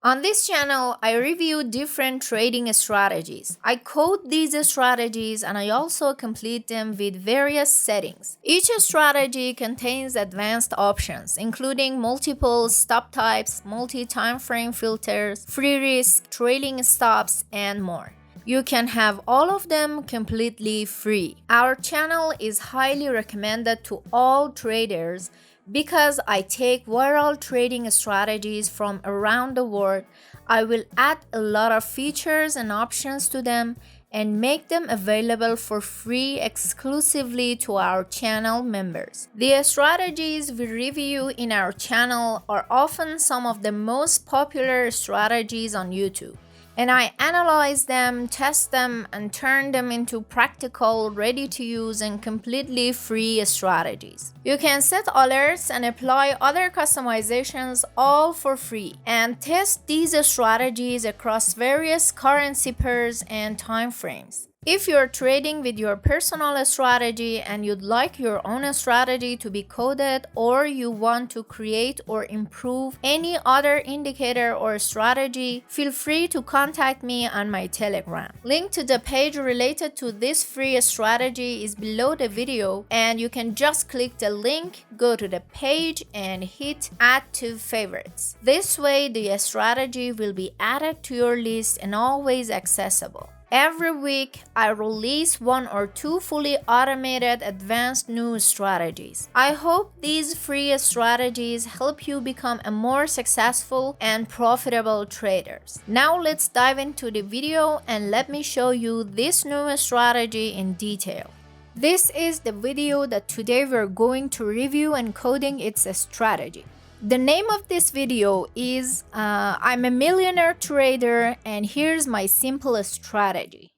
On this channel, I review different trading strategies. I code these strategies and I also complete them with various settings. Each strategy contains advanced options, including multiple stop types, multi-time frame filters, free risk, trailing stops, and more. You can have all of them completely free. Our channel is highly recommended to all traders because I take viral trading strategies from around the world. I will add a lot of features and options to them and make them available for free exclusively to our channel members. The strategies we review in our channel are often some of the most popular strategies on YouTube. And I analyze them, test them, and turn them into practical, ready-to-use, and completely free strategies. You can set alerts and apply other customizations all for free, and test these strategies across various currency pairs and time frames. If you're trading with your personal strategy and you'd like your own strategy to be coded, or you want to create or improve any other indicator or strategy, feel free to contact me on my Telegram. Link to the page related to this free strategy is below the video, and you can just click the link, go to the page, and hit Add to Favorites. This way, the strategy will be added to your list and always accessible. Every week, I release 1 or 2 fully automated advanced new strategies. I hope these free strategies help you become a more successful and profitable traders. Now let's dive into the video and let me show you this new strategy in detail. This is the video that today we're going to review and coding its strategy. The name of this video is I'm a millionaire trader and here's my simple strategy.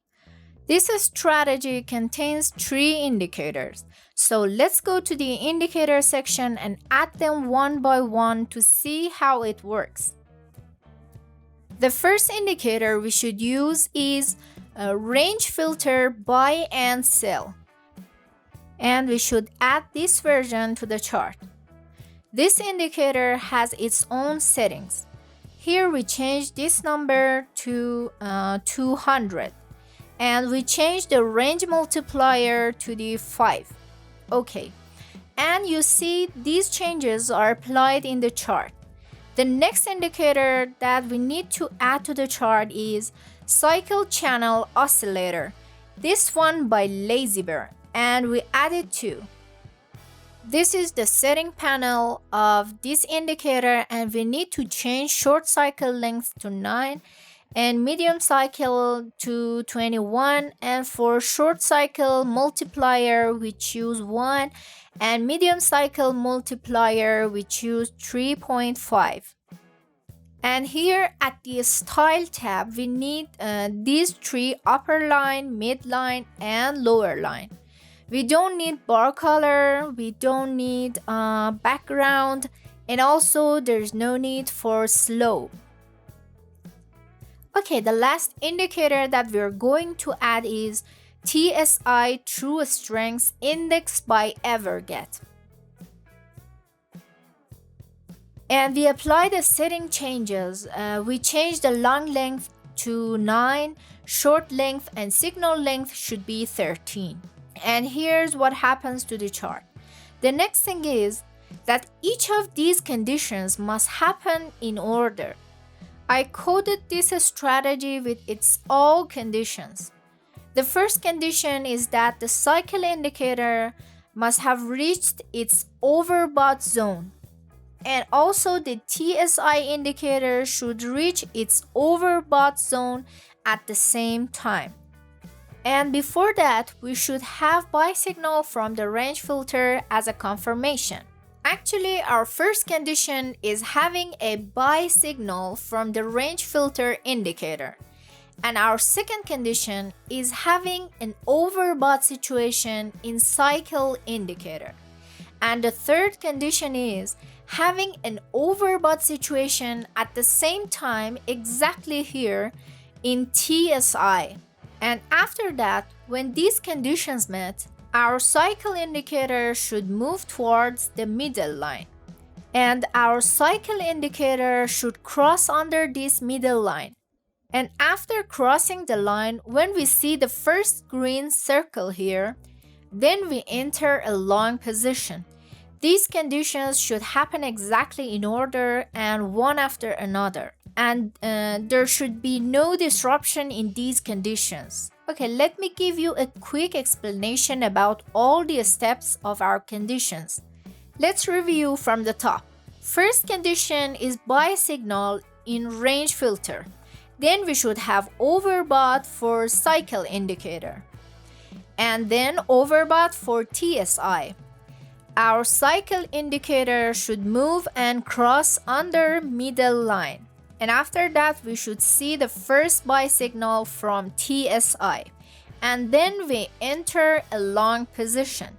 This strategy contains 3 indicators. So let's go to the indicator section and add them one by one to see how it works. The first indicator we should use is a range filter buy and sell. And we should add this version to the chart. This indicator has its own settings. Here we change this number to 200 and we change the range multiplier to the 5. Okay, and you see these changes are applied in the chart. The next indicator that we need to add to the chart is cycle channel oscillator. This one by Lazy Bear, and we add it too. This is the setting panel of this indicator, and we need to change short cycle length to 9 and medium cycle to 21, and for short cycle multiplier we choose 1 and medium cycle multiplier we choose 3.5. And here at the style tab we need these 3 upper line, midline, and lower line. We don't need bar color, we don't need background, and also there's no need for slope. Okay, the last indicator that we're going to add is TSI True Strength Index by Everget. And we apply the setting changes. We change the long length to 9, short length and signal length should be 13. And here's what happens to the chart. The next thing is that each of these conditions must happen in order. I coded this strategy with its all conditions. The first condition is that the cycle indicator must have reached its overbought zone. And also the TSI indicator should reach its overbought zone at the same time. And before that, we should have buy signal from the range filter as a confirmation. Actually, our first condition is having a buy signal from the range filter indicator. And our second condition is having an overbought situation in cycle indicator. And the third condition is having an overbought situation at the same time exactly here in TSI. And after that, when these conditions met, our cycle indicator should move towards the middle line. And our cycle indicator should cross under this middle line. And after crossing the line, when we see the first green circle here, then we enter a long position. These conditions should happen exactly in order and one after another. And there should be no disruption in these conditions. Okay, let me give you a quick explanation about all the steps of our conditions. Let's review from the top. First condition is buy signal in range filter. Then we should have overbought for cycle indicator. And then overbought for TSI. Our cycle indicator should move and cross under middle line. And after that, we should see the first buy signal from TSI. And then we enter a long position.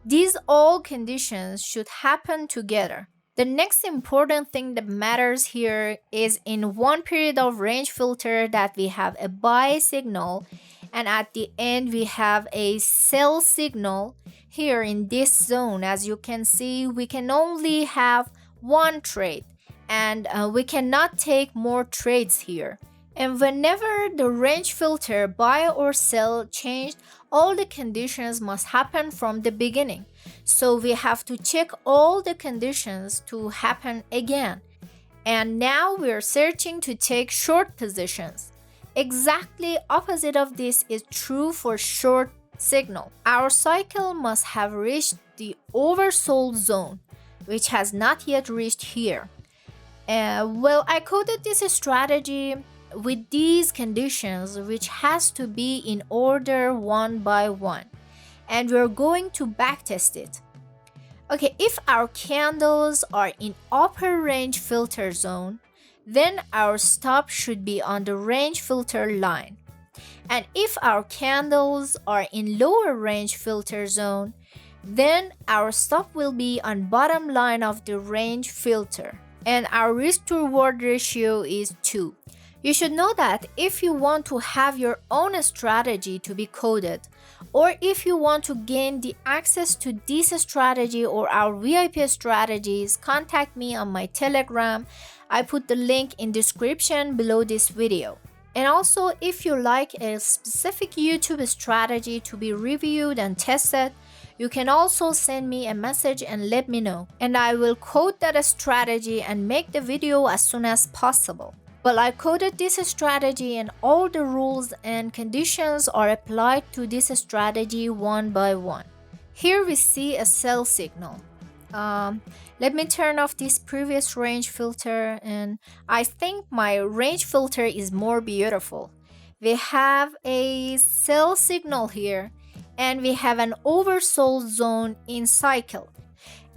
These all conditions should happen together. The next important thing that matters here is in one period of range filter that we have a buy signal, and at the end we have a sell signal. Here in this zone, as you can see, we can only have one trade, and we cannot take more trades here. And whenever the range filter buy or sell changed, all the conditions must happen from the beginning. So we have to check all the conditions to happen again. And now we're searching to take short positions. Exactly opposite of this is true for short signal. Our cycle must have reached the oversold zone, which has not yet reached here. I coded this strategy with these conditions, which has to be in order one by one, and we're going to backtest it. Okay, if our candles are in upper range filter zone, then our stop should be on the range filter line. And if our candles are in lower range filter zone, then our stop will be on bottom line of the range filter. And our risk to reward ratio is 2. You should know that if you want to have your own strategy to be coded, or if you want to gain the access to this strategy or our VIP strategies, contact me on my Telegram. I put the link in description below this video. And also, if you like a specific YouTube strategy to be reviewed and tested, you can also send me a message and let me know, and I will code that strategy and make the video as soon as possible. But I coded this strategy and all the rules and conditions are applied to this strategy one by one. Here we see a sell signal. Let me turn off this previous range filter, and I think my range filter is more beautiful. We have a sell signal here, and we have an oversold zone in cycle.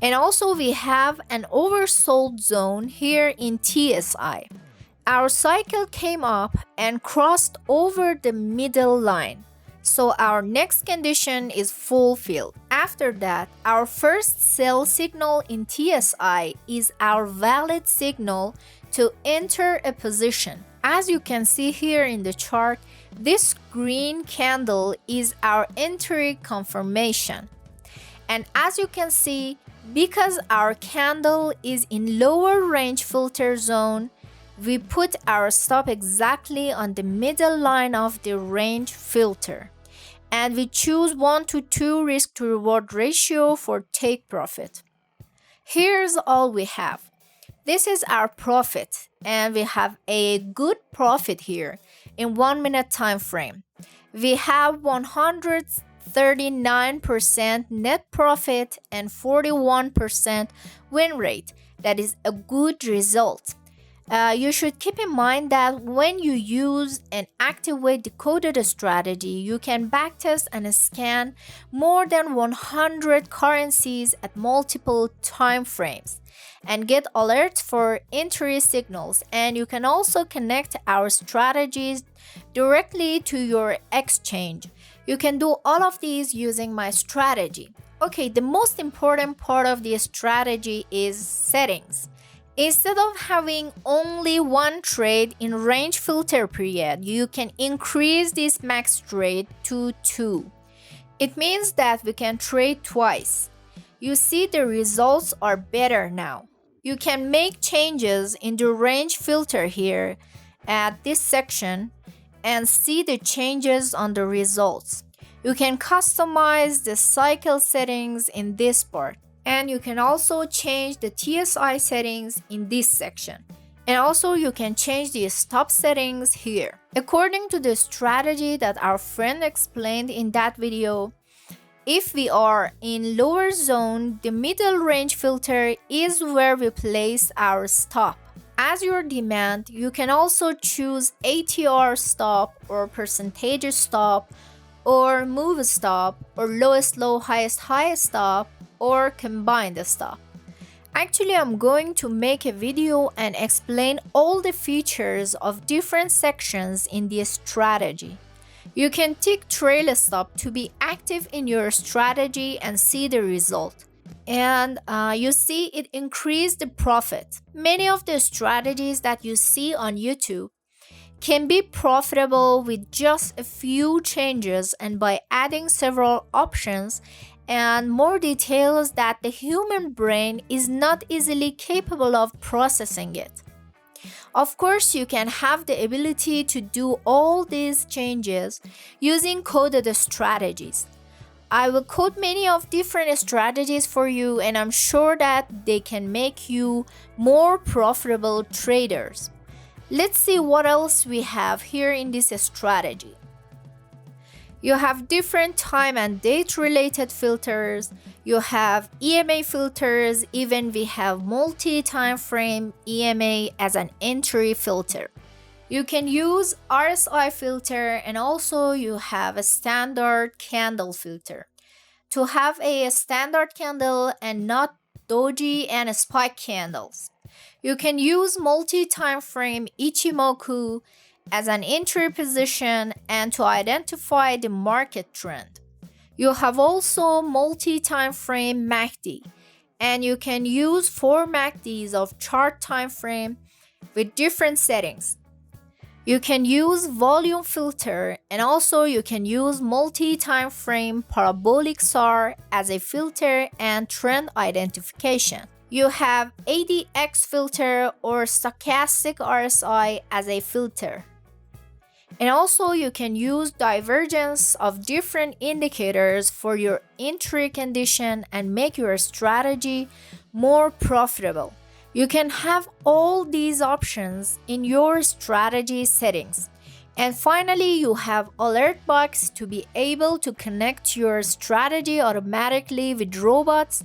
And also we have an oversold zone here in TSI. Our cycle came up and crossed over the middle line. So our next condition is fulfilled. After that, our first sell signal in TSI is our valid signal to enter a position. As you can see here in the chart, this green candle is our entry confirmation. And as you can see, because our candle is in lower range filter zone, we put our stop exactly on the middle line of the range filter. And we choose 1 to 2 risk to reward ratio for take profit. Here's all we have. This is our profit, and we have a good profit here in 1 minute time frame. We have 139% net profit and 41% win rate. That is a good result. You should keep in mind that when you use and activate the coded strategy, you can backtest and scan more than 100 currencies at multiple time frames and get alerts for entry signals. And you can also connect our strategies directly to your exchange. You can do all of these using my strategy. Okay, the most important part of the strategy is settings. Instead of having only one trade in range filter period, you can increase this max trade to 2. It means that we can trade twice. You see the results are better now. You can make changes in the range filter here at this section and see the changes on the results. You can customize the cycle settings in this part, and you can also change the TSI settings in this section. And also you can change the stop settings here. According to the strategy that our friend explained in that video, if we are in lower zone, the middle range filter is where we place our stop. As your demand, you can also choose ATR stop or percentage stop or move stop or lowest low highest high stop or combined stop. Actually, I'm going to make a video and explain all the features of different sections in this strategy. You can tick trail stop to be active in your strategy and see the result. And you see it increased the profit. Many of the strategies that you see on YouTube can be profitable with just a few changes and by adding several options and more details that the human brain is not easily capable of processing it. Of course, you can have the ability to do all these changes using coded strategies. I will code many of different strategies for you, and I'm sure that they can make you more profitable traders. Let's see what else we have here in this strategy. You have different time and date related filters. You have EMA filters, even we have multi-time frame EMA as an entry filter. You can use RSI filter, and also you have a standard candle filter. To have a standard candle and not doji and spike candles. You can use multi-time frame Ichimoku as an entry position and to identify the market trend. You have also multi-time frame MACD, and you can use 4 MACDs of chart time frame with different settings. You can use volume filter, and also you can use multi-time frame parabolic SAR as a filter and trend identification. You have ADX filter or stochastic RSI as a filter. And also you can use divergence of different indicators for your entry condition and make your strategy more profitable. You can have all these options in your strategy settings. And finally, you have alert box to be able to connect your strategy automatically with robots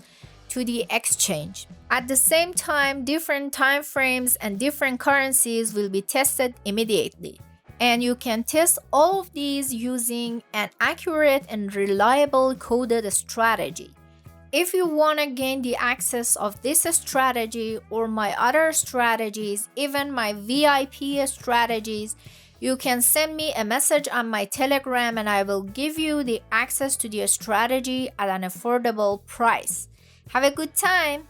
to the exchange. At the same time, different time frames and different currencies will be tested immediately. And you can test all of these using an accurate and reliable coded strategy. If you want to gain the access of this strategy or my other strategies, even my VIP strategies, you can send me a message on my Telegram and I will give you the access to the strategy at an affordable price. Have a good time!